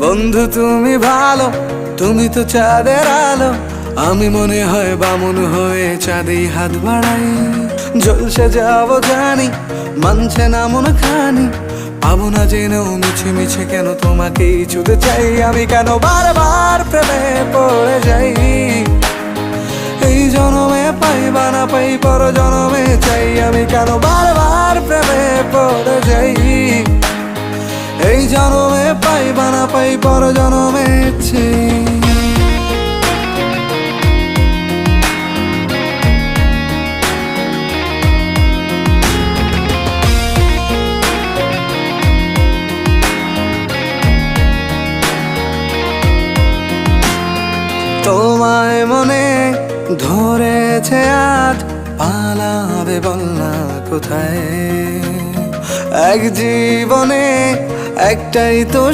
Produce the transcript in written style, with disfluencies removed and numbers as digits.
বন্ধু তুমি ভালো, তুমি তো চাঁদের আলো। আমি মনে হয় বামুন হয়ে চাঁদেই হাত বাড়াই। জলসে যাবো জানি, মানছে না মন খানি। পাবো না জেনেও মিছে মিছে কেন তোমাকেই ছুঁতে চাই। আমি কেন বারবার প্রেমে পড়ে যাই। এই জনমে পাই বা না পাই, পর জনমে চাই। আমি কেন বারবার প্রেমে পড়ে যাই। এই জনমে পাই বা না পাই, পর জনমে চাই। তোমায় মনে ধরেছে আজ, পালাবে বল না কোথায়। এক জীবনে একটাই তো